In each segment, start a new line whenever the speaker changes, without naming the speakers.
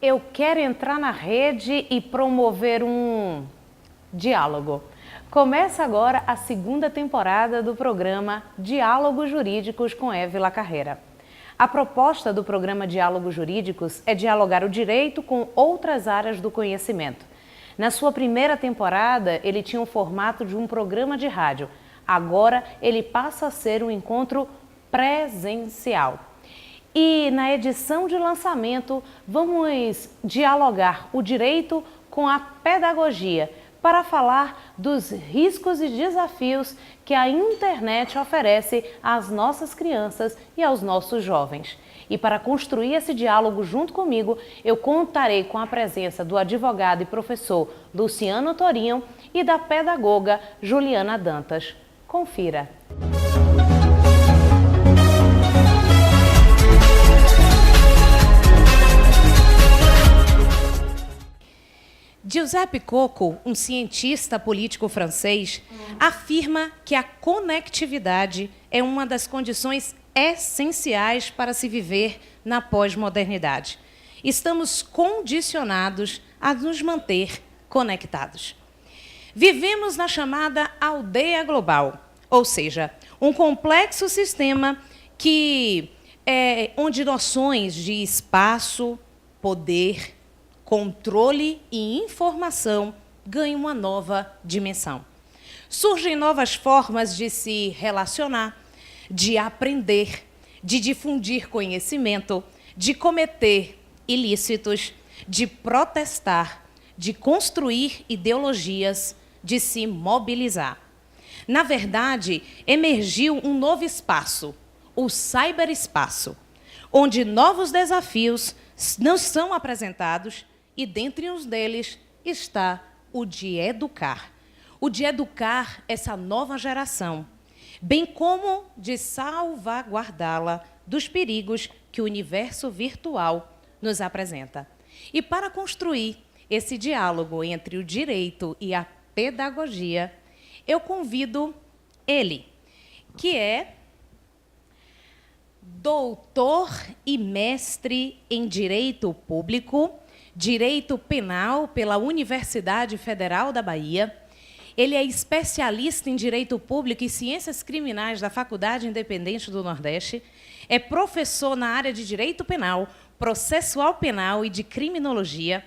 Eu quero entrar na rede e promover um diálogo. Começa agora a segunda temporada do programa Diálogos Jurídicos com Évila Carreira. A proposta do programa Diálogos Jurídicos é dialogar o direito com outras áreas do conhecimento. Na sua primeira temporada, ele tinha o formato de um programa de rádio. Agora, ele passa a ser um encontro presencial. E na edição de lançamento, vamos dialogar o direito com a pedagogia para falar dos riscos e desafios que a internet oferece às nossas crianças e aos nossos jovens. E para construir esse diálogo junto comigo, eu contarei com a presença do advogado e professor Luciano Torinho e da pedagoga Juliana Dantas. Confira! Giuseppe Coco, um cientista político francês, afirma que a conectividade é uma das condições essenciais para se viver na pós-modernidade. Estamos condicionados a nos manter conectados. Vivemos na chamada aldeia global, ou seja, um complexo sistema onde noções de espaço, poder, controle e informação ganham uma nova dimensão. Surgem novas formas de se relacionar, de aprender, de difundir conhecimento, de cometer ilícitos, de protestar, de construir ideologias, de se mobilizar. Na verdade, emergiu um novo espaço, o cyberespaço, onde novos desafios não são apresentados e, dentre os deles, está o de educar. O de educar essa nova geração, bem como de salvaguardá-la dos perigos que o universo virtual nos apresenta. E para construir esse diálogo entre o direito e a pedagogia, eu convido ele, que é doutor e mestre em Direito Público, Direito Penal pela Universidade Federal da Bahia. Ele é especialista em Direito Público e Ciências Criminais da Faculdade Independente do Nordeste. É professor na área de Direito Penal, Processual Penal e de Criminologia.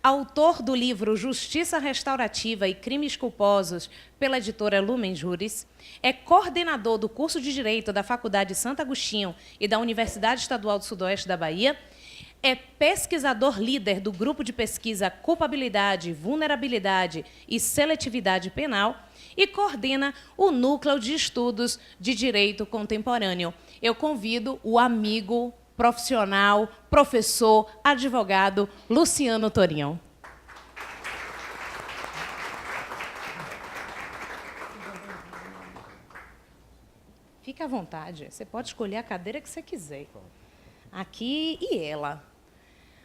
Autor do livro Justiça Restaurativa e Crimes Culposos pela editora Lumen Juris. É coordenador do curso de Direito da Faculdade Santo Agostinho e da Universidade Estadual do Sudoeste da Bahia. É pesquisador líder do grupo de pesquisa Culpabilidade, Vulnerabilidade e Seletividade Penal e coordena o Núcleo de Estudos de Direito Contemporâneo. Eu convido o amigo, profissional, professor, advogado Luciano Torinho. Fique à vontade, você pode escolher a cadeira que você quiser. Aqui e ela.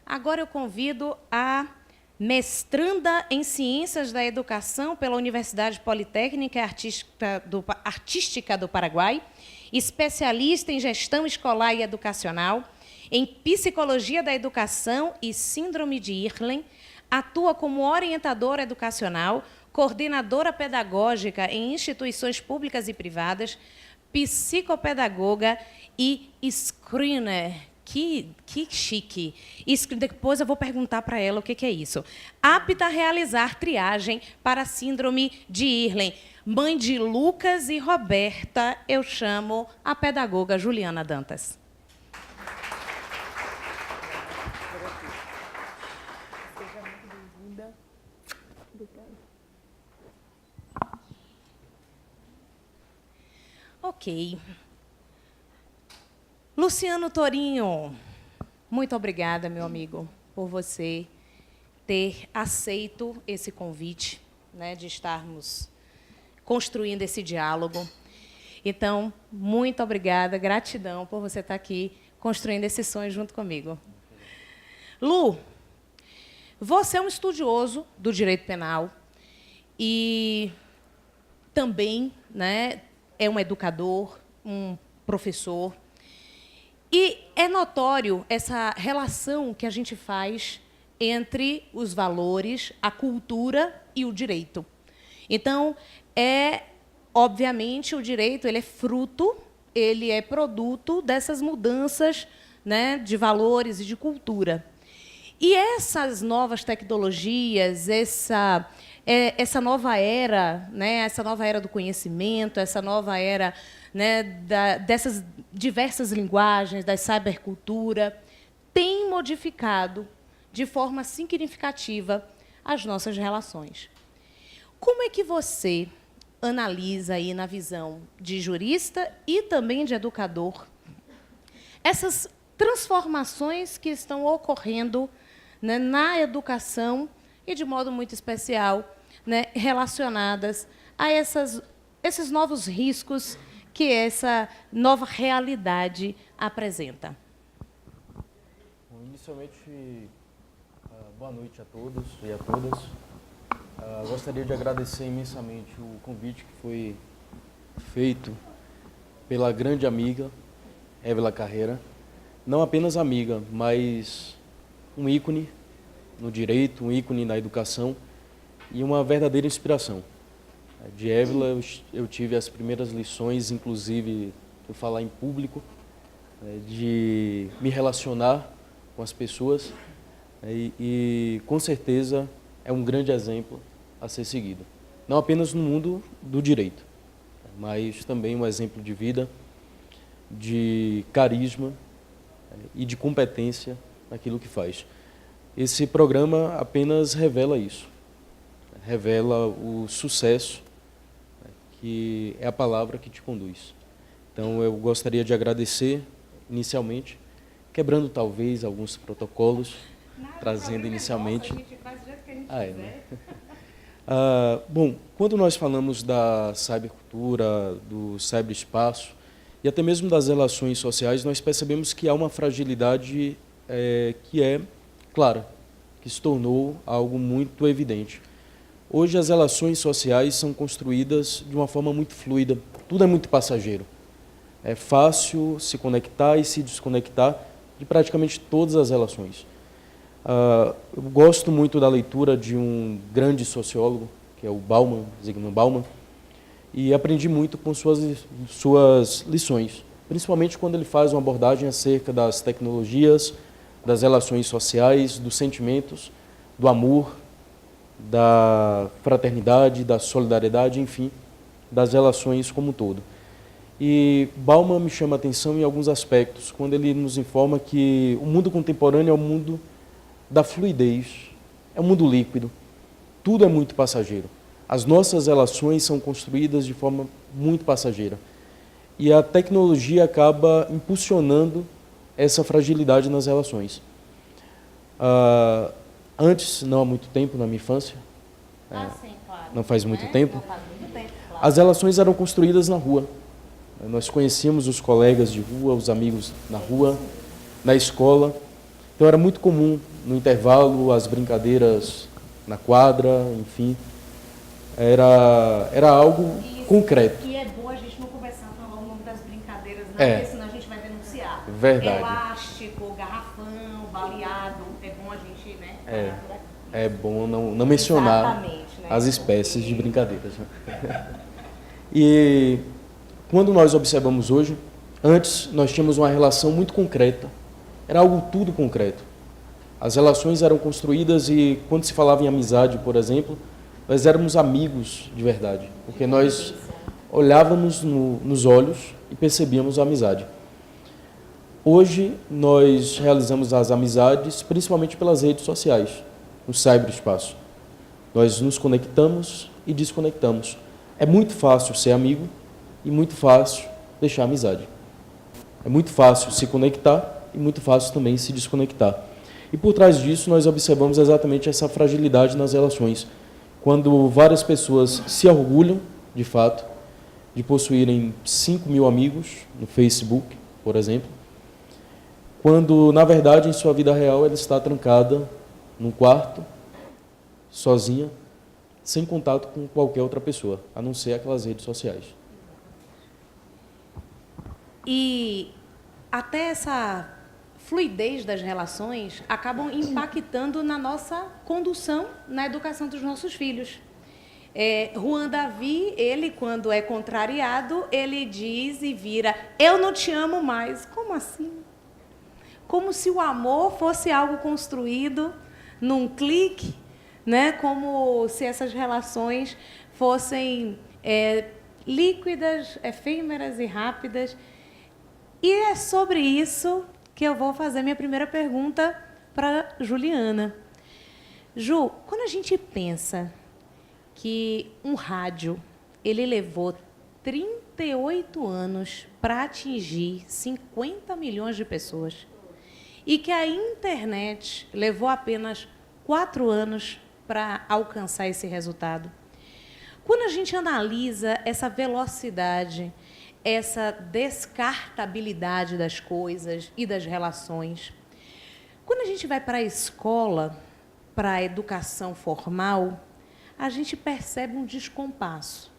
Agora eu convido a mestranda em Ciências da Educação pela Universidade Politécnica e Artística do Paraguai, especialista em Gestão Escolar e Educacional, em Psicologia da Educação e Síndrome de Irlen, atua como orientadora educacional, coordenadora pedagógica em instituições públicas e privadas, psicopedagoga e screener. Que chique. Depois eu vou perguntar para ela o que é isso. Apta a realizar triagem para a síndrome de Irlen. Mãe de Lucas e Roberta, eu chamo a pedagoga Juliana Dantas. Seja muito bem-vinda. Obrigada. Ok. Luciano Torinho, muito obrigada, meu amigo, por você ter aceito esse convite, né, de estarmos construindo esse diálogo. Então, muito obrigada, gratidão por você estar aqui construindo esse sonho junto comigo. Lu, você é um estudioso do direito penal e também, né, é um educador, um professor. E é notório essa relação que a gente faz entre os valores, a cultura e o direito. Então, obviamente, o direito ele é fruto, ele é produto dessas mudanças, né, de valores e de cultura. E essas novas tecnologias, essa nova era, né, essa nova era do conhecimento, essa nova era, né, dessas diversas linguagens, da cybercultura, tem modificado de forma significativa as nossas relações. Como é que você analisa aí na visão de jurista e também de educador essas transformações que estão ocorrendo, né, na educação e, de modo muito especial, né, relacionadas a esses novos riscos que essa nova realidade apresenta?
Bom, inicialmente, boa noite a todos e a todas. Gostaria de agradecer imensamente o convite que foi feito pela grande amiga Évila Carreira. Não apenas amiga, mas um ícone no direito, um ícone na educação e uma verdadeira inspiração. De Évila eu tive as primeiras lições, inclusive de falar em público, de me relacionar com as pessoas e com certeza é um grande exemplo a ser seguido. Não apenas no mundo do direito, mas também um exemplo de vida, de carisma e de competência naquilo que faz. Esse programa apenas revela isso, revela o sucesso, que é a palavra que te conduz. Então eu gostaria de agradecer inicialmente, quebrando talvez alguns protocolos, trazendo inicialmente...
Nossa, a gente faz do jeito que a gente quiser.
Né? Bom, quando nós falamos da cybercultura, do cyberespaço e até mesmo das relações sociais, nós percebemos que há uma fragilidade que é clara, que se tornou algo muito evidente. Hoje as relações sociais são construídas de uma forma muito fluida, tudo é muito passageiro. É fácil se conectar e se desconectar de praticamente todas as relações. Eu gosto muito da leitura de um grande sociólogo, que é o Zygmunt Bauman, e aprendi muito com suas lições, principalmente quando ele faz uma abordagem acerca das tecnologias, das relações sociais, dos sentimentos, do amor, da fraternidade, da solidariedade, enfim, das relações como um todo. E Bauman me chama a atenção em alguns aspectos, quando ele nos informa que o mundo contemporâneo é o mundo da fluidez, é um mundo líquido, tudo é muito passageiro. As nossas relações são construídas de forma muito passageira. E a tecnologia acaba impulsionando essa fragilidade nas relações. Antes, não há muito tempo, na minha infância,
Sim, claro.
não faz muito tempo,
Não faz muito tempo, claro.
as relações eram construídas na rua. Nós conhecíamos os colegas de rua, os amigos na rua, na escola. Então era muito comum, no intervalo, as brincadeiras na quadra, enfim. Era algo concreto.
E é bom a gente não começar a falar o nome das brincadeiras, não, porque senão a gente vai denunciar.
Verdade.
Elástico, garrafão, baleado, é bom a gente, né?
É bom não mencionar
Exatamente, né?
as espécies de brincadeiras. E quando nós observamos hoje, antes nós tínhamos uma relação muito concreta, era algo tudo concreto. As relações eram construídas e quando se falava em amizade, por exemplo, nós éramos amigos de verdade, porque nós olhávamos nos olhos e percebíamos a amizade. Hoje nós realizamos as amizades principalmente pelas redes sociais, no cyberespaço. Nós nos conectamos e desconectamos. É muito fácil ser amigo e muito fácil deixar a amizade. É muito fácil se conectar e muito fácil também se desconectar. E por trás disso nós observamos exatamente essa fragilidade nas relações, quando várias pessoas se orgulham, de fato, de possuírem 5.000 amigos no Facebook, por exemplo, quando, na verdade, em sua vida real, ela está trancada num quarto, sozinha, sem contato com qualquer outra pessoa, a não ser aquelas redes sociais.
E até essa fluidez das relações acabam impactando na nossa condução na educação dos nossos filhos. Juan Davi, ele, quando é contrariado, ele diz e vira: eu não te amo mais. Como assim? Como se o amor fosse algo construído num clique, né? Como se essas relações fossem líquidas, efêmeras e rápidas. E é sobre isso que eu vou fazer minha primeira pergunta para Juliana. Ju, quando a gente pensa que um rádio ele levou 38 anos para atingir 50 milhões de pessoas e que a internet levou apenas 4 anos para alcançar esse resultado, quando a gente analisa essa velocidade, essa descartabilidade das coisas e das relações, quando a gente vai para a escola, para a educação formal, a gente percebe um descompasso.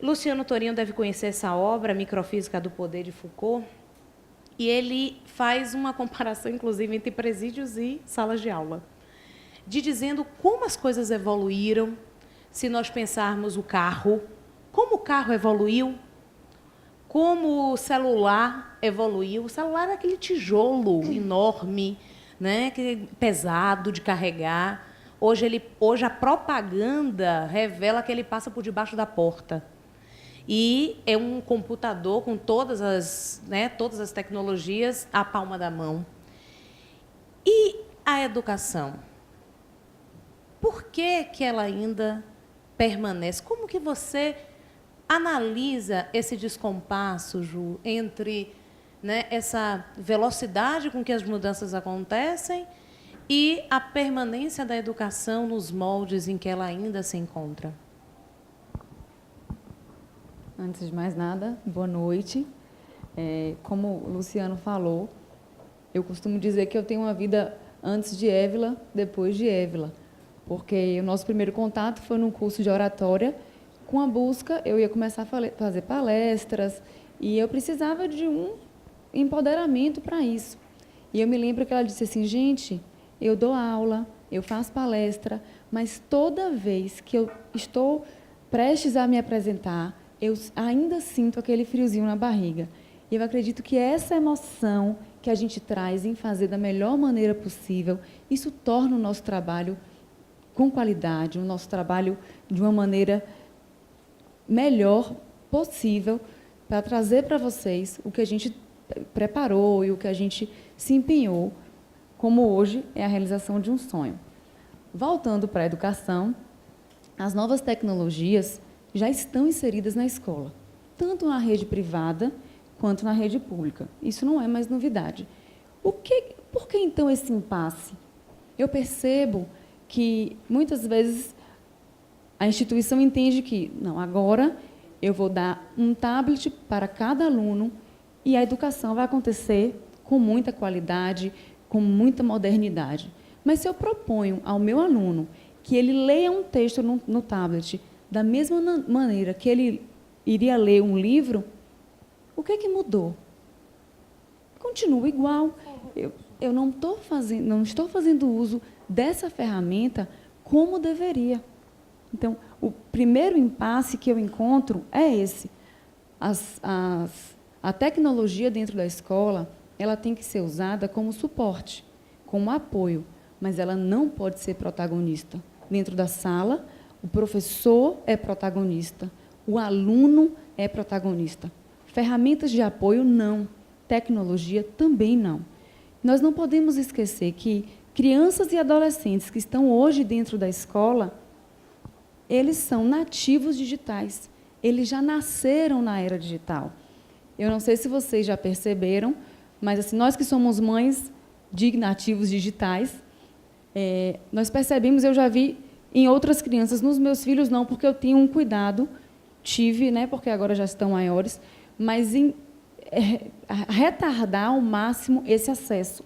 Luciano Torinho deve conhecer essa obra, Microfísica do Poder, de Foucault, e ele faz uma comparação, inclusive, entre presídios e salas de aula, de dizendo como as coisas evoluíram, se nós pensarmos o carro, como o carro evoluiu, como o celular evoluiu. O celular é aquele tijolo enorme, né, pesado de carregar. Hoje a propaganda revela que ele passa por debaixo da porta. E é um computador com todas as tecnologias à palma da mão. E a educação? Por que ela ainda permanece? Como que você analisa esse descompasso, Ju, entre, né, essa velocidade com que as mudanças acontecem e a permanência da educação nos moldes em que ela ainda se encontra?
Antes de mais nada, boa noite. Como o Luciano falou, eu costumo dizer que eu tenho uma vida antes de Évila, depois de Évila, porque o nosso primeiro contato foi num curso de oratória. Com a busca, eu ia começar a fazer palestras e eu precisava de um empoderamento para isso. E eu me lembro que ela disse assim: gente, eu dou aula, eu faço palestra, mas toda vez que eu estou prestes a me apresentar, eu ainda sinto aquele friozinho na barriga. E eu acredito que essa emoção que a gente traz em fazer da melhor maneira possível, isso torna o nosso trabalho com qualidade, o nosso trabalho de uma maneira melhor possível para trazer para vocês o que a gente preparou e o que a gente se empenhou, como hoje é a realização de um sonho. Voltando para a educação, as novas tecnologias já estão inseridas na escola, tanto na rede privada quanto na rede pública. Isso não é mais novidade. Por que então esse impasse? Eu percebo que muitas vezes a instituição entende que, não, agora eu vou dar um tablet para cada aluno e a educação vai acontecer com muita qualidade, com muita modernidade. Mas se eu proponho ao meu aluno que ele leia um texto no tablet da mesma maneira que ele iria ler um livro, o que mudou? Continua igual. Eu não estou fazendo uso dessa ferramenta como deveria. Então, o primeiro impasse que eu encontro é esse. A tecnologia dentro da escola, ela tem que ser usada como suporte, como apoio, mas ela não pode ser protagonista. Dentro da sala, o professor é protagonista, o aluno é protagonista. Ferramentas de apoio, não. Tecnologia, também não. Nós não podemos esquecer que crianças e adolescentes que estão hoje dentro da escola, eles são nativos digitais. Eles já nasceram na era digital. Eu não sei se vocês já perceberam, mas assim, nós que somos mães de nativos digitais, nós percebemos, eu já vi em outras crianças, nos meus filhos não, porque eu tinha um cuidado, tive, né, porque agora já estão maiores, mas em retardar ao máximo esse acesso.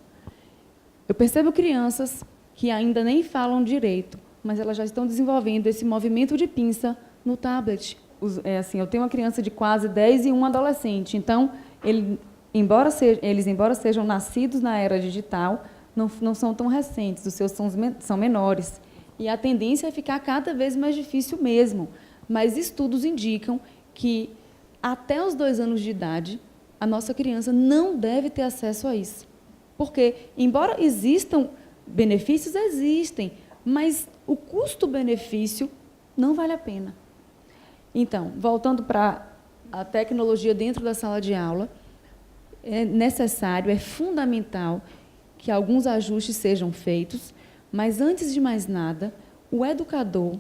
Eu percebo crianças que ainda nem falam direito, mas elas já estão desenvolvendo esse movimento de pinça no tablet. Assim, eu tenho uma criança de quase 10 e um adolescente, então embora sejam nascidos na era digital, não são tão recentes, os seus são menores. E a tendência é ficar cada vez mais difícil mesmo. Mas estudos indicam que, até os 2 anos de idade, a nossa criança não deve ter acesso a isso. Porque, embora existam benefícios, existem, mas o custo-benefício não vale a pena. Então, voltando para a tecnologia dentro da sala de aula, é necessário, é fundamental que alguns ajustes sejam feitos, mas, antes de mais nada, o educador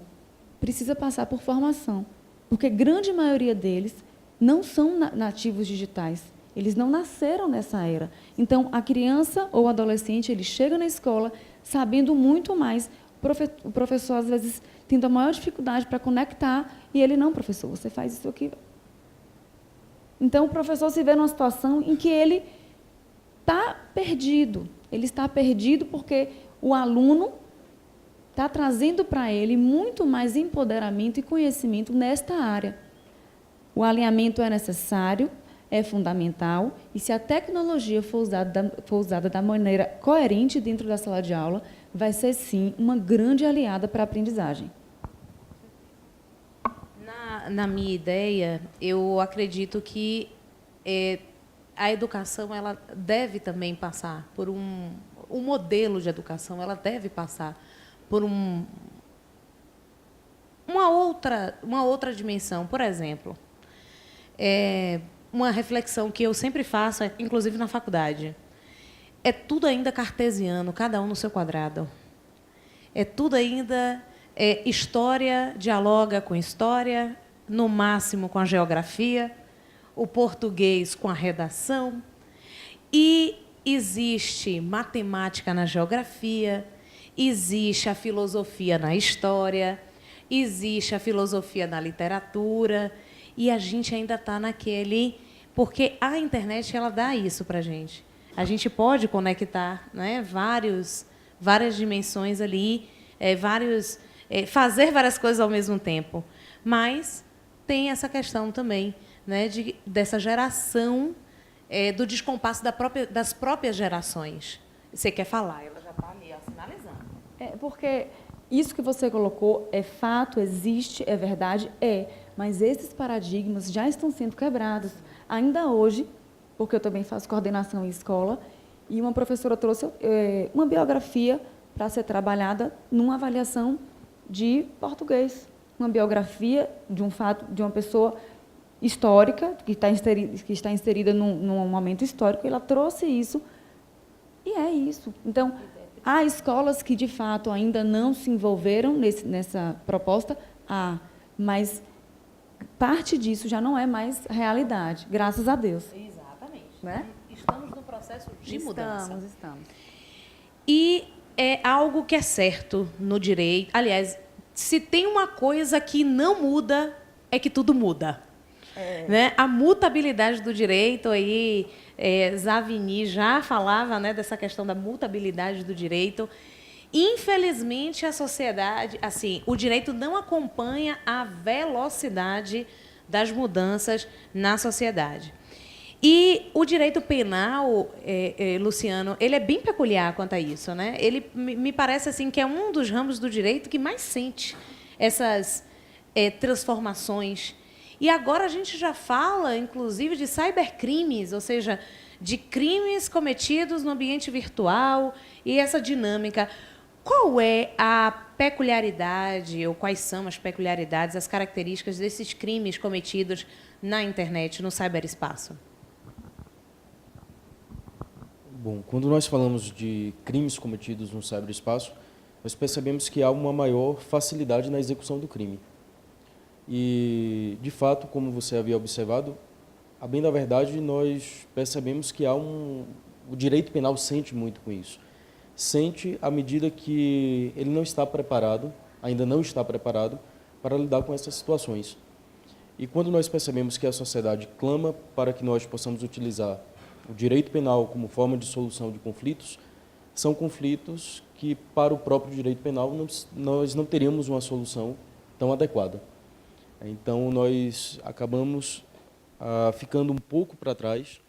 precisa passar por formação, porque a grande maioria deles não são nativos digitais, eles não nasceram nessa era. Então, a criança ou o adolescente, ele chega na escola sabendo muito mais. O professor, às vezes, tendo a maior dificuldade para conectar, e ele, não, professor, você faz isso aqui. Então, o professor se vê numa situação em que ele está perdido. Ele está perdido porque o aluno está trazendo para ele muito mais empoderamento e conhecimento nesta área. O alinhamento é necessário, é fundamental, e se a tecnologia for usada da maneira coerente dentro da sala de aula, vai ser, sim, uma grande aliada para a aprendizagem.
Na minha ideia, eu acredito que a educação ela deve também passar por um modelo de educação, ela deve passar por uma outra dimensão. Por exemplo, uma reflexão que eu sempre faço, inclusive na faculdade, é tudo ainda cartesiano, cada um no seu quadrado. É tudo ainda história dialoga com história, no máximo com a geografia, o português com a redação, e existe matemática na geografia, existe a filosofia na história, existe a filosofia na literatura, e a gente ainda está naquele... Porque a internet ela dá isso para a gente. A gente pode conectar, né, várias dimensões ali, fazer várias coisas ao mesmo tempo. Mas tem essa questão também, né, dessa geração, do descompasso das próprias gerações. Você quer falar? Ela já está ali sinalizando.
Porque isso que você colocou é fato, existe, é verdade, mas esses paradigmas já estão sendo quebrados. Ainda hoje, porque eu também faço coordenação em escola, e uma professora trouxe uma biografia para ser trabalhada numa avaliação de português. Uma biografia de um fato, de uma pessoa histórica, que está inserida num momento histórico, e ela trouxe isso, e é isso. Então, há escolas que, de fato, ainda não se envolveram nessa proposta, mas parte disso já não é mais realidade, graças a Deus.
Exatamente.
Né?
Estamos no processo de mudança.
Estamos.
E é algo que é certo no direito. Aliás, se tem uma coisa que não muda, é que tudo muda. Né? A mutabilidade do direito, aí, Zavini já falava, né, dessa questão da mutabilidade do direito. Infelizmente, a sociedade, assim, o direito não acompanha a velocidade das mudanças na sociedade. E o direito penal, Luciano, ele é bem peculiar quanto a isso, né? Ele me parece assim que é um dos ramos do direito que mais sente essas transformações. E agora a gente já fala, inclusive, de cybercrimes, ou seja, de crimes cometidos no ambiente virtual e essa dinâmica. Qual é a peculiaridade, ou quais são as peculiaridades, as características desses crimes cometidos na internet, no ciberespaço?
Bom, quando nós falamos de crimes cometidos no ciberespaço, nós percebemos que há uma maior facilidade na execução do crime. E, de fato, como você havia observado, a bem da verdade, nós percebemos que o direito penal sente muito com isso. Sente à medida que ele não está preparado, ainda não está preparado, para lidar com essas situações. E quando nós percebemos que a sociedade clama para que nós possamos utilizar o direito penal como forma de solução de conflitos, são conflitos que, para o próprio direito penal, nós não teríamos uma solução tão adequada. Então, nós acabamos ficando um pouco para trás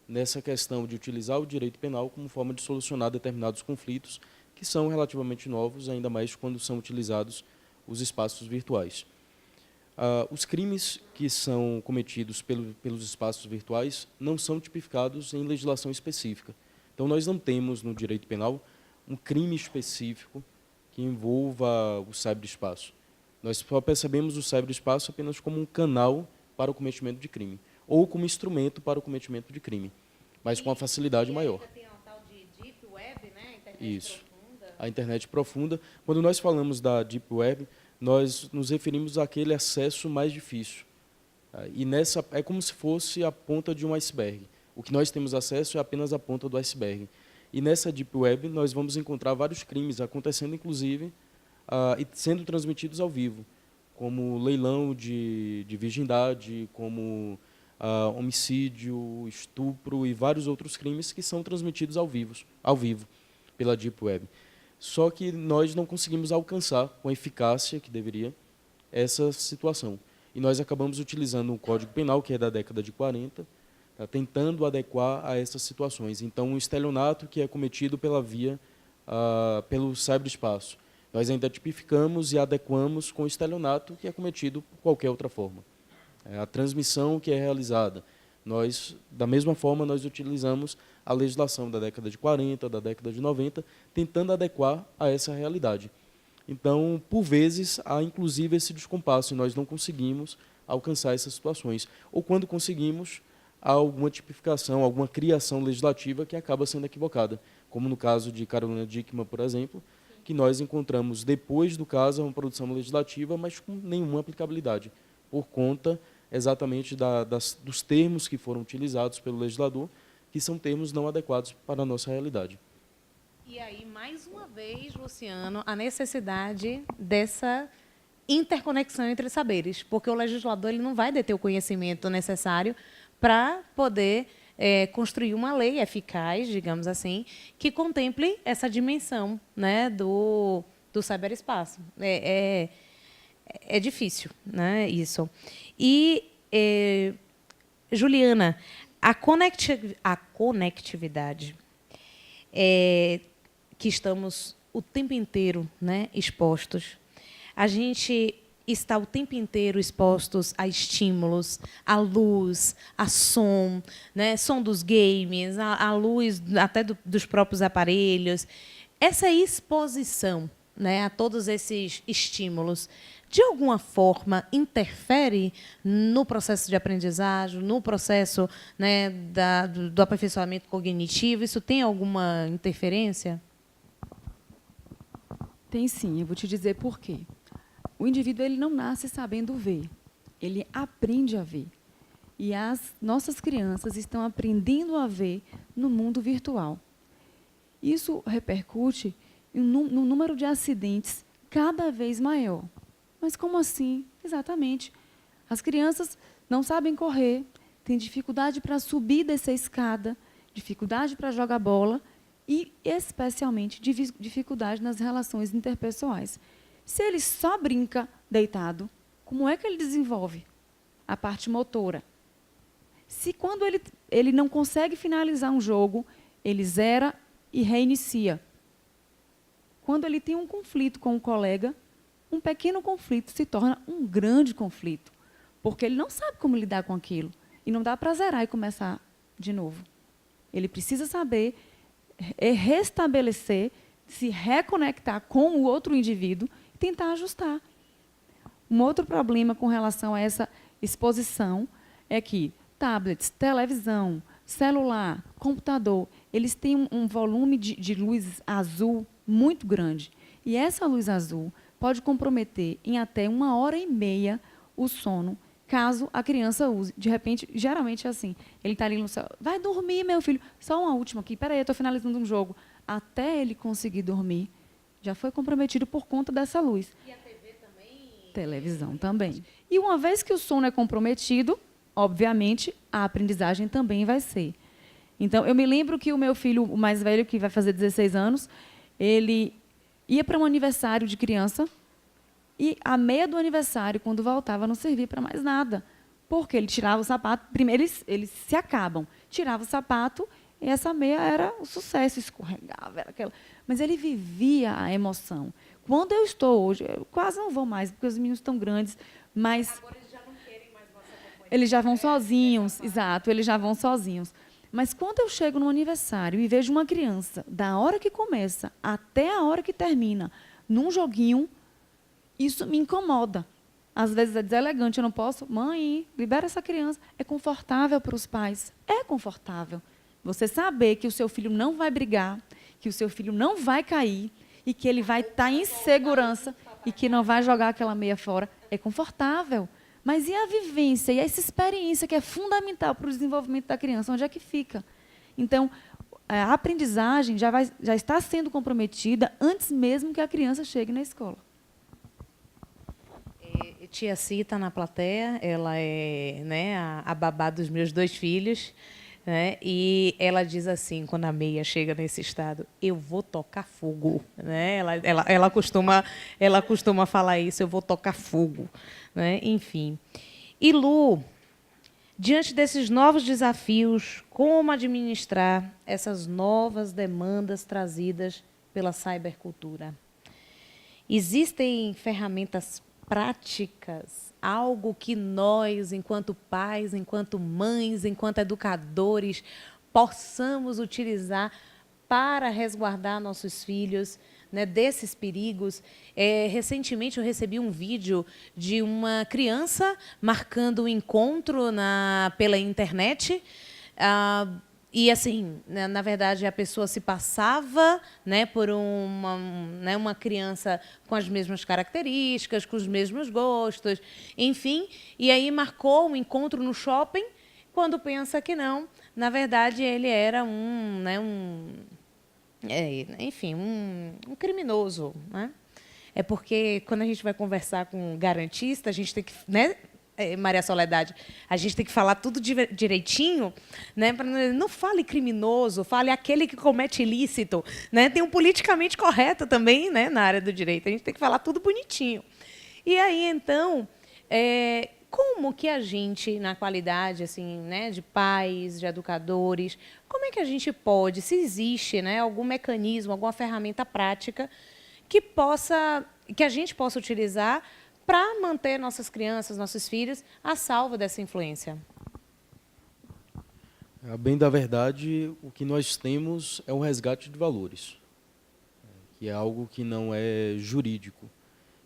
nessa questão de utilizar o direito penal como forma de solucionar determinados conflitos que são relativamente novos, ainda mais quando são utilizados os espaços virtuais. Os crimes que são cometidos pelos espaços virtuais não são tipificados em legislação específica. Então, nós não temos no direito penal um crime específico que envolva o cyberespaço. Nós só percebemos o cyberespaço apenas como um canal para o cometimento de crime, ou como instrumento para o cometimento de crime, mas com uma facilidade maior.
Tem um tal de Deep Web, né? Internet
Isso.
profunda.
A internet profunda. Quando nós falamos da Deep Web, nós nos referimos àquele acesso mais difícil. E nessa é como se fosse a ponta de um iceberg. O que nós temos acesso é apenas a ponta do iceberg. E nessa Deep Web nós vamos encontrar vários crimes acontecendo, inclusive, e sendo transmitidos ao vivo, como leilão de virgindade, como homicídio, estupro e vários outros crimes que são transmitidos ao vivo pela Deep Web. Só que nós não conseguimos alcançar com a eficácia que deveria essa situação. E nós acabamos utilizando um Código Penal, que é da década de 40, tentando adequar a essas situações. Então, o estelionato que é cometido pelo cyberespaço, nós ainda tipificamos e adequamos com o estelionato que é cometido por qualquer outra forma. A transmissão que é realizada, da mesma forma, nós utilizamos a legislação da década de 40, da década de 90, tentando adequar a essa realidade. Então, por vezes, há inclusive esse descompasso, e nós não conseguimos alcançar essas situações. Ou quando conseguimos, há alguma tipificação, alguma criação legislativa que acaba sendo equivocada, como no caso de Carolina Dickmann, por exemplo, que nós encontramos depois do caso uma produção legislativa, mas com nenhuma aplicabilidade, por conta exatamente dos termos que foram utilizados pelo legislador, que são termos não adequados para a nossa realidade.
E aí, mais uma vez, Luciano, a necessidade dessa interconexão entre saberes, porque o legislador ele não vai deter o conhecimento necessário para poder construir uma lei eficaz, digamos assim, que contemple essa dimensão, né, do cyberespaço. É difícil, né, isso. E, Juliana, a conectividade que estamos o tempo inteiro, né, expostos, a gente está o tempo inteiro expostos a estímulos, a luz, a som, né, som dos games, a luz até dos próprios aparelhos. Essa exposição, né, a todos esses estímulos, de alguma forma, interfere no processo de aprendizagem, no processo, né, do aperfeiçoamento cognitivo? Isso tem alguma interferência?
Tem sim, eu vou te dizer por quê. O indivíduo ele não nasce sabendo ver, ele aprende a ver. E as nossas crianças estão aprendendo a ver no mundo virtual. Isso repercute no número de acidentes cada vez maior. Mas como assim? Exatamente. As crianças não sabem correr, têm dificuldade para subir dessa escada, dificuldade para jogar bola e, especialmente, dificuldade nas relações interpessoais. Se ele só brinca deitado, como é que ele desenvolve a parte motora? Se quando ele não consegue finalizar um jogo, ele zera e reinicia. Quando ele tem um conflito com um colega, um pequeno conflito se torna um grande conflito, porque ele não sabe como lidar com aquilo. E não dá para zerar e começar de novo. Ele precisa saber restabelecer, se reconectar com o outro indivíduo e tentar ajustar. Um outro problema com relação a essa exposição é que tablets, televisão, celular, computador, eles têm um volume de luz azul muito grande. E essa luz azul pode comprometer em até 1h30 o sono, caso a criança use. De repente, geralmente é assim, ele está ali no céu, vai dormir, meu filho, só uma última aqui, peraí, eu estou finalizando um jogo. Até ele conseguir dormir, já foi comprometido por conta dessa luz.
E a TV também?
Televisão também. E uma vez que o sono é comprometido, obviamente, a aprendizagem também vai ser. Então, eu me lembro que o meu filho, o mais velho, que vai fazer 16 anos, ele ia para um aniversário de criança e, à meia do aniversário, quando voltava, não servia para mais nada, Porque ele tirava o sapato, primeiro eles se acabam, tirava o sapato e essa meia era um sucesso, escorregava, era aquela. Mas ele vivia a emoção. Quando eu estou hoje, eu quase não vou mais, porque os meninos estão grandes, mas
Agora eles já não querem mais vossa companhia.
eles já vão sozinhos, exato, eles já vão sozinhos. Mas quando eu chego no aniversário e vejo uma criança, da hora que começa até a hora que termina, num joguinho, isso me incomoda. Às vezes é deselegante, eu não posso. Mãe, libera essa criança. É confortável para os pais. É confortável. Você saber que o seu filho não vai brigar, que o seu filho não vai cair e que ele vai estar em segurança e que não vai jogar aquela meia fora, é confortável. Mas e a vivência e essa experiência que é fundamental para o desenvolvimento da criança? Onde é que fica? Então, a aprendizagem já está sendo comprometida antes mesmo que a criança chegue na escola.
Tia Ci está na plateia, ela é, né, a babá dos meus 2 filhos, né, e ela diz assim, quando a meia chega nesse estado, eu vou tocar fogo. Né, ela costuma falar isso, eu vou tocar fogo. Né, enfim. E, Lu, diante desses novos desafios, como administrar essas novas demandas trazidas pela cybercultura? Existem ferramentas práticas, algo que nós, enquanto pais, enquanto mães, enquanto educadores, possamos utilizar para resguardar nossos filhos, né, desses perigos? Recentemente eu recebi um vídeo de uma criança marcando um encontro pela internet. E, assim, na verdade, a pessoa se passava, né, por uma criança com as mesmas características, com os mesmos gostos, enfim, e aí marcou um encontro no shopping, quando pensa que não, na verdade, ele era um criminoso. Né? É porque, quando a gente vai conversar com um garantista, a gente tem que... Né, Maria Soledade, a gente tem que falar tudo direitinho, né? Não fale criminoso, fale aquele que comete ilícito. Né? Tem um politicamente correto também, né, na área do direito. A gente tem que falar tudo bonitinho. E aí, então, como que a gente, na qualidade assim, né, de pais, de educadores, como é que a gente pode, se existe, né, algum mecanismo, alguma ferramenta prática que a gente possa utilizar para manter nossas crianças, nossos filhos, a salvo dessa influência?
A bem da verdade, o que nós temos é um resgate de valores, que é algo que não é jurídico.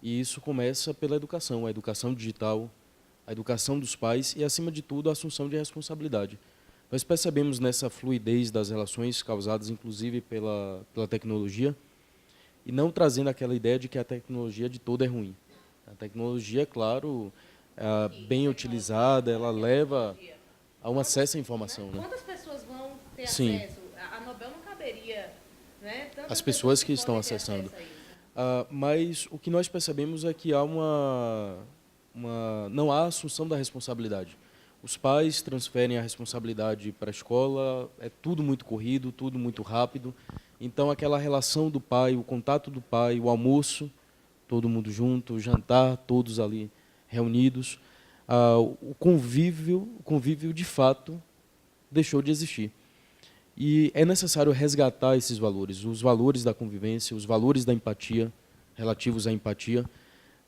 E isso começa pela educação, a educação digital, a educação dos pais e, acima de tudo, a assunção de responsabilidade. Nós percebemos nessa fluidez das relações causadas, inclusive, pela tecnologia, e não trazendo aquela ideia de que a tecnologia de toda é ruim. A tecnologia, claro, bem utilizada, ela leva a um acesso à informação. Né?
Quantas pessoas vão ter
Sim.
acesso? A Nobel não caberia... Né?
As pessoas que estão acessando. Mas o que nós percebemos é que há não há assunção da responsabilidade. Os pais transferem a responsabilidade para a escola, é tudo muito corrido, tudo muito rápido. Então, aquela relação do pai, o contato do pai, o almoço, todo mundo junto, o jantar, todos ali reunidos, o convívio de fato deixou de existir. E é necessário resgatar esses valores, os valores da convivência, os valores da empatia, relativos à empatia.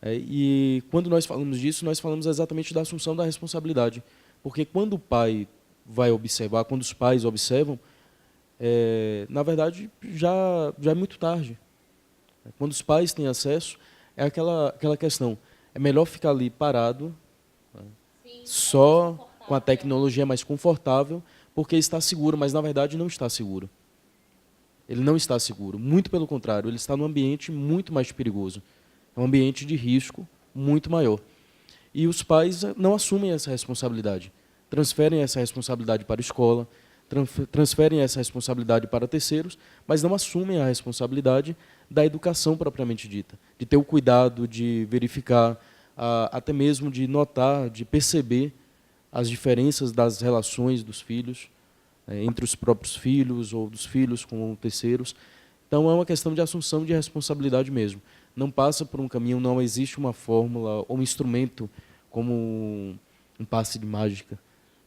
E quando nós falamos disso, nós falamos exatamente da assunção da responsabilidade. Porque quando o pai vai observar, quando os pais observam, na verdade, já é muito tarde. Quando os pais têm acesso, é aquela questão, é melhor ficar ali parado, né, só com a tecnologia mais confortável, porque está seguro, mas, na verdade, não está seguro. Ele não está seguro. Muito pelo contrário, ele está num ambiente muito mais perigoso. É um ambiente de risco muito maior. E os pais não assumem essa responsabilidade. Transferem essa responsabilidade para a escola, transferem essa responsabilidade para terceiros, mas não assumem a responsabilidade da educação propriamente dita, de ter o cuidado, de verificar, até mesmo de notar, de perceber as diferenças das relações dos filhos, entre os próprios filhos ou dos filhos com terceiros. Então, é uma questão de assunção de responsabilidade mesmo. Não passa por um caminho, não existe uma fórmula ou um instrumento como um passe de mágica.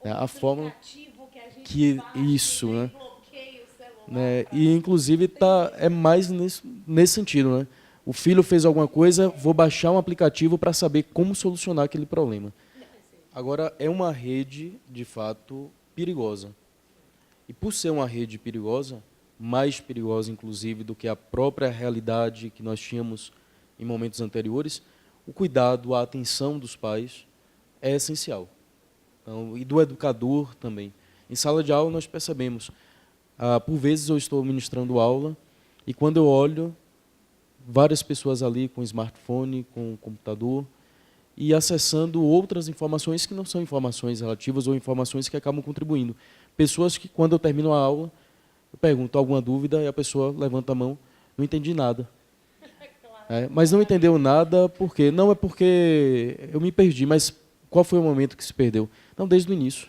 Né? A fórmula
que a gente
que
faz,
isso, né?
bloqueia o celular.
Né? E inclusive é mais nesse sentido, né? O filho fez alguma coisa, vou baixar um aplicativo para saber como solucionar aquele problema. Agora é uma rede de fato perigosa. E por ser uma rede perigosa, mais perigosa inclusive do que a própria realidade que nós tínhamos em momentos anteriores, o cuidado, a atenção dos pais é essencial. Então, e do educador também. Em sala de aula nós percebemos, por vezes eu estou ministrando aula e quando eu olho, várias pessoas ali com smartphone, com computador e acessando outras informações que não são informações relativas ou informações que acabam contribuindo. Pessoas que, quando eu termino a aula, eu pergunto alguma dúvida e a pessoa levanta a mão, não entendi nada. Mas não entendeu nada por quê? Não é porque eu me perdi, mas qual foi o momento que se perdeu? Não, desde o início.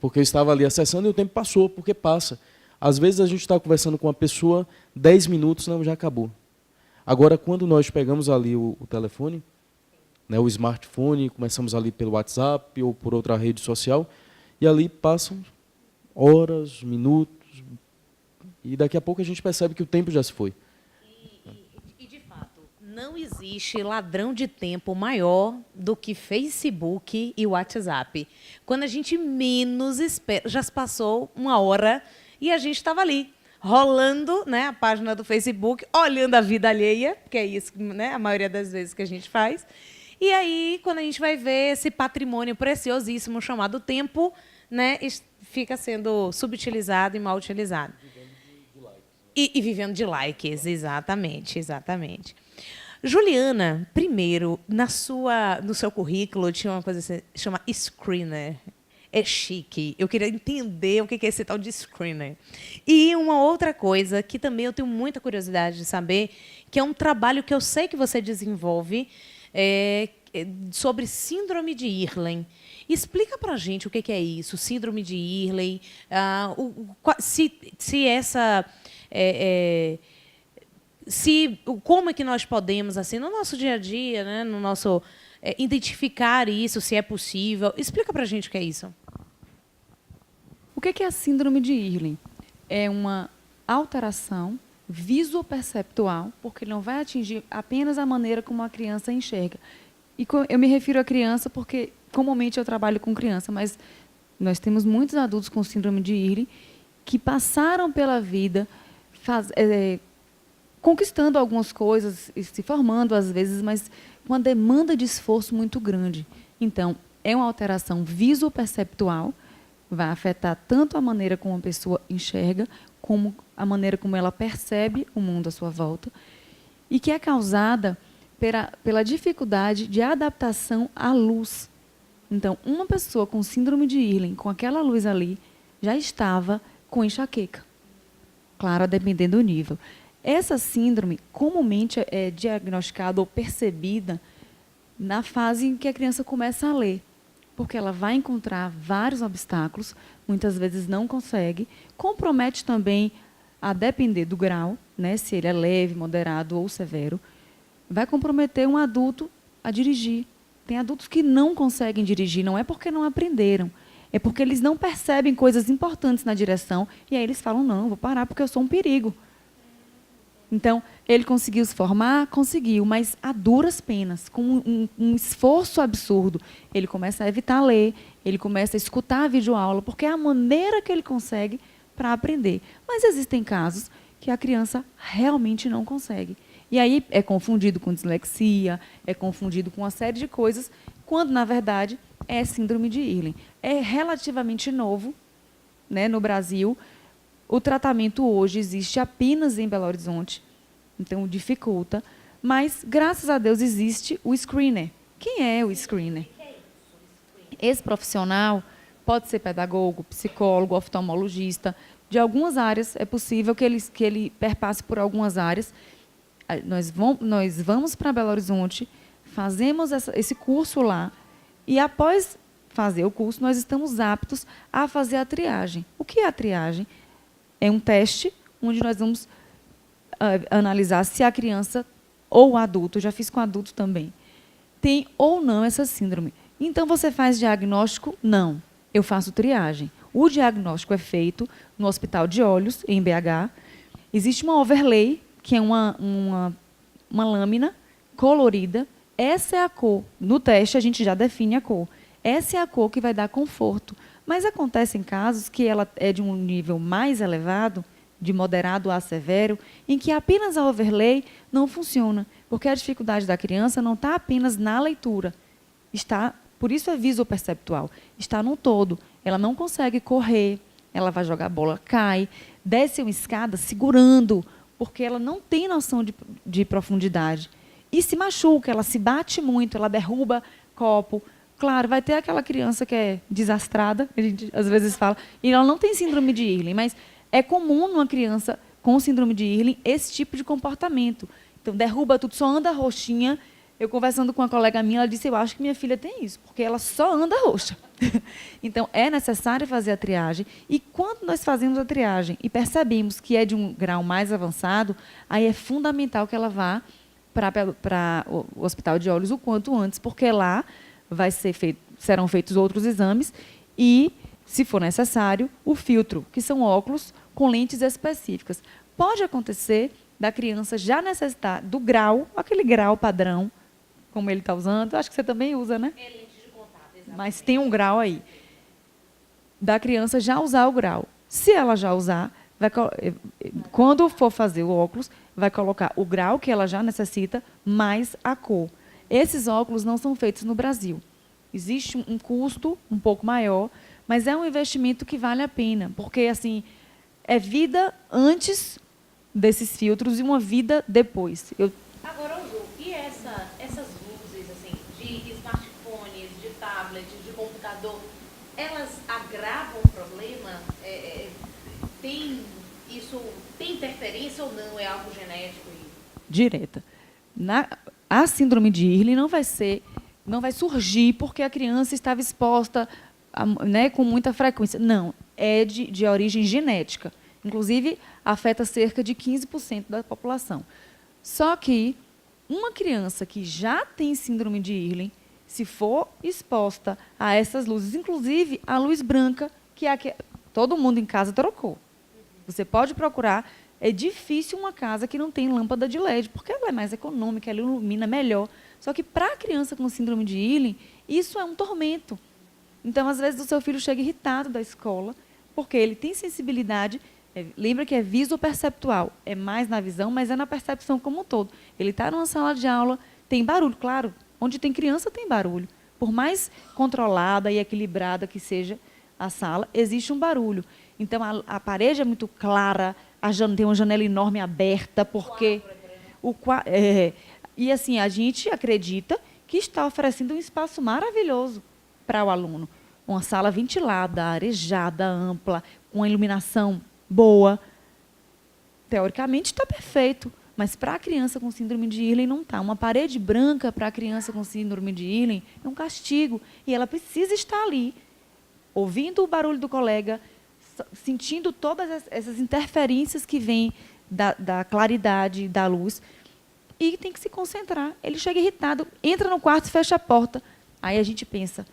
Porque eu estava ali acessando e o tempo passou, porque passa. Às vezes a gente está conversando com uma pessoa, 10 minutos, não, já acabou. Agora, quando nós pegamos ali o telefone, né, o smartphone, começamos ali pelo WhatsApp ou por outra rede social, e ali passam horas, minutos, e daqui a pouco a gente percebe que o tempo já se foi.
E de fato, não existe ladrão de tempo maior do que Facebook e WhatsApp. Quando a gente menos espera, já se passou uma hora e a gente estava ali, rolando, né, a página do Facebook, olhando a vida alheia, que é isso, né, a maioria das vezes que a gente faz. E aí, quando a gente vai ver esse patrimônio preciosíssimo chamado tempo, né, fica sendo subutilizado e mal utilizado. E vivendo de likes, exatamente, exatamente. Juliana, primeiro, no seu currículo tinha uma coisa que se chama screener. É chique. Eu queria entender o que é esse tal de screener. E uma outra coisa que também eu tenho muita curiosidade de saber, que é um trabalho que eu sei que você desenvolve sobre síndrome de Irlen. Explica para a gente o que é isso, síndrome de Irlen, como é que nós podemos, assim, no nosso dia a dia, né, no nosso identificar isso, se é possível. Explica para a gente o que é isso.
O que é a síndrome de Irlen? É uma alteração visoperceptual, porque não vai atingir apenas a maneira como a criança enxerga. E eu me refiro à criança porque, comumente, eu trabalho com criança, mas nós temos muitos adultos com síndrome de Irlen que passaram pela vida conquistando algumas coisas, se formando às vezes, mas com uma demanda de esforço muito grande. Então, é uma alteração visoperceptual, vai afetar tanto a maneira como a pessoa enxerga, como a maneira como ela percebe o mundo à sua volta, e que é causada pela dificuldade de adaptação à luz. Então, uma pessoa com síndrome de Irlen, com aquela luz ali, já estava com enxaqueca. Claro, a depender do nível. Essa síndrome comumente é diagnosticada ou percebida na fase em que a criança começa a ler, porque ela vai encontrar vários obstáculos, muitas vezes não consegue, compromete também, a depender do grau, né, se ele é leve, moderado ou severo, vai comprometer um adulto a dirigir. Tem adultos que não conseguem dirigir, não é porque não aprenderam, é porque eles não percebem coisas importantes na direção, e aí eles falam, não, vou parar porque eu sou um perigo. Então, ele conseguiu se formar? Conseguiu, mas a duras penas, com um esforço absurdo. Ele começa a evitar ler, ele começa a escutar a videoaula, porque é a maneira que ele consegue para aprender. Mas existem casos que a criança realmente não consegue. E aí é confundido com dislexia, é confundido com uma série de coisas, quando, na verdade, é síndrome de Irlen. É relativamente novo, né, no Brasil. O tratamento hoje existe apenas em Belo Horizonte, então dificulta, mas, graças a Deus, existe o screener. Quem é o screener? Esse profissional pode ser pedagogo, psicólogo, oftalmologista. De algumas áreas, é possível que ele perpasse por algumas áreas. Nós vamos para Belo Horizonte, fazemos esse curso lá, e após fazer o curso, nós estamos aptos a fazer a triagem. O que é a triagem? É um teste onde nós vamos analisar se a criança ou o adulto, eu já fiz com adulto também, tem ou não essa síndrome. Então, você faz diagnóstico? Não. Eu faço triagem. O diagnóstico é feito no Hospital de Olhos, em BH. Existe uma overlay, que é uma lâmina colorida. Essa é a cor. No teste, a gente já define a cor. Essa é a cor que vai dar conforto. Mas acontecem casos que ela é de um nível mais elevado, de moderado a severo, em que apenas a overlay não funciona, porque a dificuldade da criança não está apenas na leitura, por isso é visoperceptual, está no todo. Ela não consegue correr, ela vai jogar bola, cai, desce uma escada segurando, porque ela não tem noção de profundidade. E se machuca, ela se bate muito, ela derruba copo. Claro, vai ter aquela criança que é desastrada, a gente às vezes fala, e ela não tem síndrome de Irlen, mas é comum numa criança com síndrome de Irlen esse tipo de comportamento. Então, derruba tudo, só anda roxinha. Eu conversando com uma colega minha, ela disse, eu acho que minha filha tem isso, porque ela só anda roxa. Então, é necessário fazer a triagem. E quando nós fazemos a triagem e percebemos que é de um grau mais avançado, aí é fundamental que ela vá para o Hospital de Olhos o quanto antes, porque lá serão feitos outros exames e, se for necessário, o filtro, que são óculos com lentes específicas. Pode acontecer da criança já necessitar do grau, aquele grau padrão, como ele está usando, acho que você também usa, né?
É lente de contato, exatamente.
Mas tem um grau aí. Da criança já usar o grau. Se ela já usar, quando for fazer o óculos, vai colocar o grau que ela já necessita, mais a cor. Esses óculos não são feitos no Brasil. Existe um custo um pouco maior, mas é um investimento que vale a pena, porque assim é vida antes desses filtros e uma vida depois.
Agora, Ju, e essas luzes assim, de smartphones, de tablets, de computador, elas agravam o problema? Tem interferência ou não? É algo genético?
Direta. A síndrome de Irlen não vai surgir porque a criança estava exposta com muita frequência. Não, é de origem genética. Inclusive, afeta cerca de 15% da população. Só que uma criança que já tem síndrome de Irlen, se for exposta a essas luzes, inclusive a luz branca, que todo mundo em casa trocou. Você pode procurar. É difícil uma casa que não tem lâmpada de LED, porque ela é mais econômica, ela ilumina melhor. Só que, para a criança com síndrome de Irlen, isso é um tormento. Então, às vezes, o seu filho chega irritado da escola, porque ele tem sensibilidade. Lembra que é visoperceptual, é mais na visão, mas é na percepção como um todo. Ele está numa sala de aula, tem barulho, claro. Onde tem criança, tem barulho. Por mais controlada e equilibrada que seja a sala, existe um barulho. Então, a parede é muito clara, tem uma janela enorme aberta, porque e assim a gente acredita que está oferecendo um espaço maravilhoso para o aluno, uma sala ventilada, arejada, ampla, com a iluminação boa. Teoricamente está perfeito, mas para a criança com síndrome de Irlen não está. Uma parede branca para a criança com síndrome de Irlen é um castigo, e ela precisa estar ali, ouvindo o barulho do colega, sentindo todas essas interferências que vêm da claridade, da luz, e tem que se concentrar. Ele chega irritado, entra no quarto, fecha a porta. Aí a gente pensa,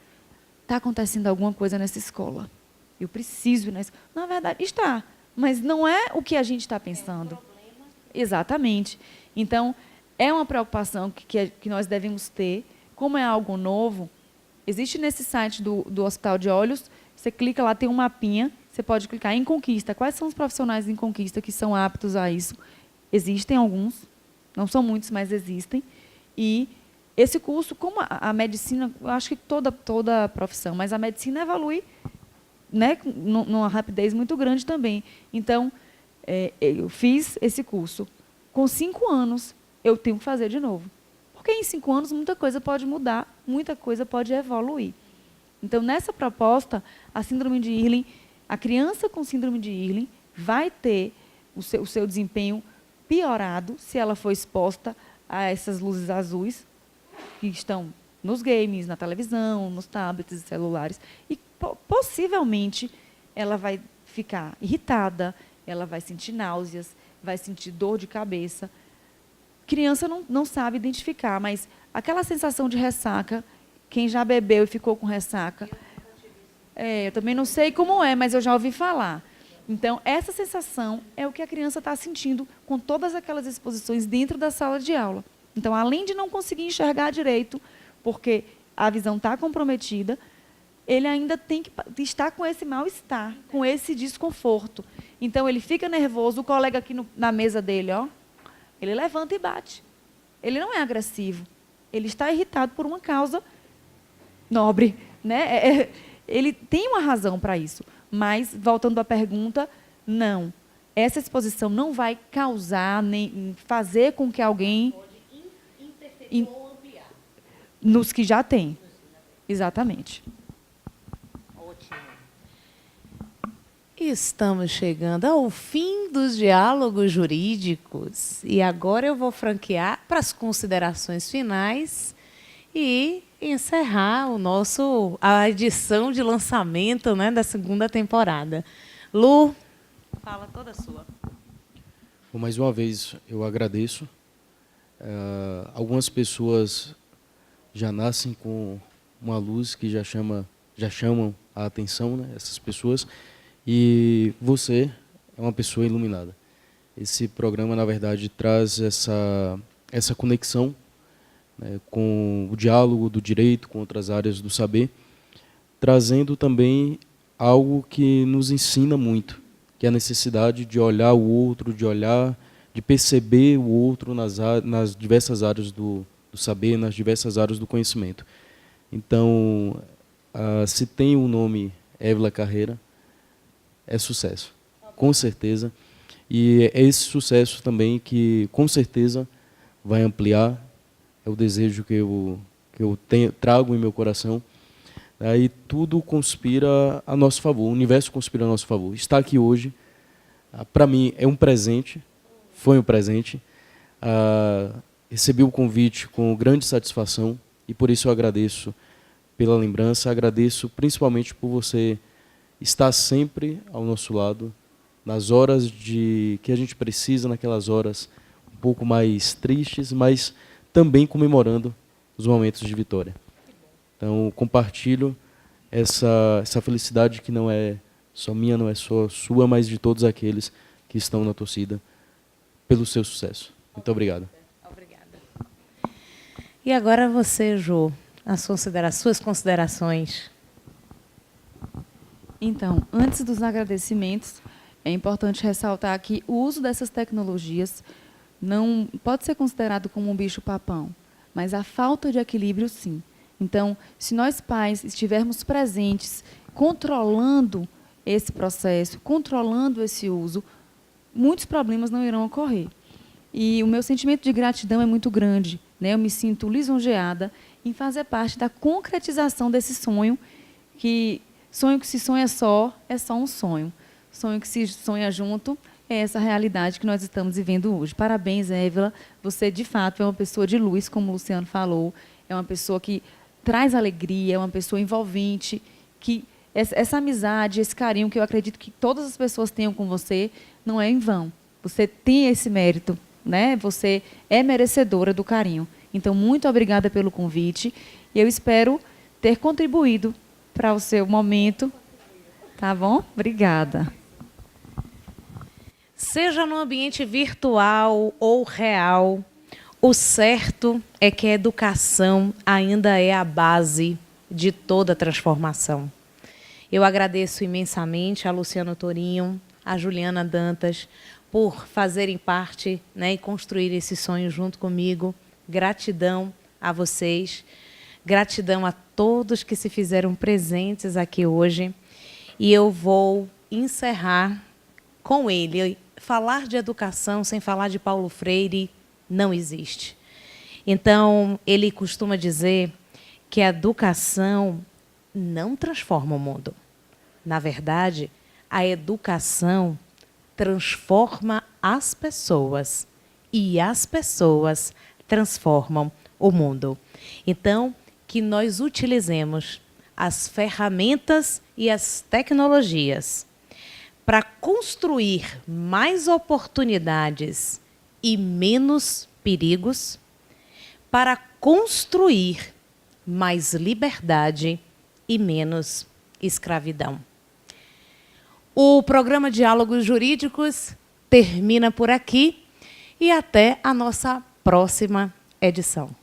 está acontecendo alguma coisa nessa escola. Eu preciso ir nessa. Na verdade, está, mas não é o que a gente está pensando. Exatamente. Então, é uma preocupação que nós devemos ter. Como é algo novo, existe nesse site do Hospital de Olhos, você clica lá, tem um mapinha, você pode clicar em Conquista. Quais são os profissionais em Conquista que são aptos a isso? Existem alguns, não são muitos, mas existem. E esse curso, como a medicina, eu acho que toda profissão, mas a medicina evolui, né, numa rapidez muito grande também. Então, eu fiz esse curso. Com 5 anos, eu tenho que fazer de novo. Porque em 5 anos, muita coisa pode mudar, muita coisa pode evoluir. Então, nessa proposta, a síndrome de Irlen, a criança com síndrome de Irlen vai ter o seu desempenho piorado se ela for exposta a essas luzes azuis que estão nos games, na televisão, nos tablets e celulares. E, possivelmente, ela vai ficar irritada, ela vai sentir náuseas, vai sentir dor de cabeça. Criança não sabe identificar, mas aquela sensação de ressaca Quem já bebeu e ficou com ressaca. Eu também não sei como é, mas eu já ouvi falar. Então, essa sensação é o que a criança está sentindo com todas aquelas exposições dentro da sala de aula. Então, além de não conseguir enxergar direito, porque a visão está comprometida, ele ainda tem que estar com esse mal-estar, com esse desconforto. Então, ele fica nervoso, o colega aqui na mesa dele, ele levanta e bate. Ele não é agressivo, ele está irritado por uma causa nobre, né? Ele tem uma razão para isso. Mas, voltando à pergunta, não. Essa exposição não vai causar, nem fazer com que alguém... Pode interferir ou ampliar. Nos que já tem. Exatamente.
Ótimo. Estamos chegando ao fim dos diálogos jurídicos. E agora eu vou franquear para as considerações finais e encerrar a edição de lançamento, né, da segunda temporada. Lu, fala toda sua.
Bom, mais uma vez, eu agradeço. Algumas pessoas já nascem com uma luz que já chamam a atenção, né, essas pessoas, e você é uma pessoa iluminada. Esse programa, na verdade, traz essa conexão, né, com o diálogo do direito, com outras áreas do saber, trazendo também algo que nos ensina muito, que é a necessidade de olhar o outro, de perceber o outro nas diversas áreas do saber, nas diversas áreas do conhecimento. Então, se tem o nome Évila Carreira, é sucesso, com certeza. E é esse sucesso também que, com certeza, vai ampliar. É o desejo que eu trago em meu coração. Aí tudo conspira a nosso favor, o universo conspira a nosso favor. Estar aqui hoje, para mim, é um presente, foi um presente. Recebi o convite com grande satisfação e por isso eu agradeço pela lembrança, agradeço principalmente por você estar sempre ao nosso lado, nas horas que a gente precisa, naquelas horas um pouco mais tristes, mas também comemorando os momentos de vitória. Então, compartilho essa felicidade que não é só minha, não é só sua, mas de todos aqueles que estão na torcida pelo seu sucesso. Muito obrigado.
Obrigada. E agora você, Jô, suas considerações.
Então, antes dos agradecimentos, é importante ressaltar que o uso dessas tecnologias não pode ser considerado como um bicho-papão, mas a falta de equilíbrio, sim. Então, se nós pais estivermos presentes, controlando esse processo, controlando esse uso, muitos problemas não irão ocorrer. E o meu sentimento de gratidão é muito grande, né? Eu me sinto lisonjeada em fazer parte da concretização desse sonho que se sonha só, é só um sonho. Sonho que se sonha junto é essa realidade que nós estamos vivendo hoje. Parabéns, Évila. Você, de fato, é uma pessoa de luz, como o Luciano falou. É uma pessoa que traz alegria, é uma pessoa envolvente, que essa amizade, esse carinho que eu acredito que todas as pessoas tenham com você, não é em vão. Você tem esse mérito, né? Você é merecedora do carinho. Então, muito obrigada pelo convite. E eu espero ter contribuído para o seu momento. Tá bom? Obrigada.
Seja no ambiente virtual ou real, o certo é que a educação ainda é a base de toda transformação. Eu agradeço imensamente a Luciano Torinho, a Juliana Dantas, por fazerem parte, né, e construir esse sonho junto comigo. Gratidão a vocês, gratidão a todos que se fizeram presentes aqui hoje. E eu vou encerrar com ele. Falar de educação sem falar de Paulo Freire não existe. Então, ele costuma dizer que a educação não transforma o mundo. Na verdade, a educação transforma as pessoas e as pessoas transformam o mundo. Então, que nós utilizemos as ferramentas e as tecnologias para construir mais oportunidades e menos perigos, para construir mais liberdade e menos escravidão. O programa Diálogos Jurídicos termina por aqui e até a nossa próxima edição.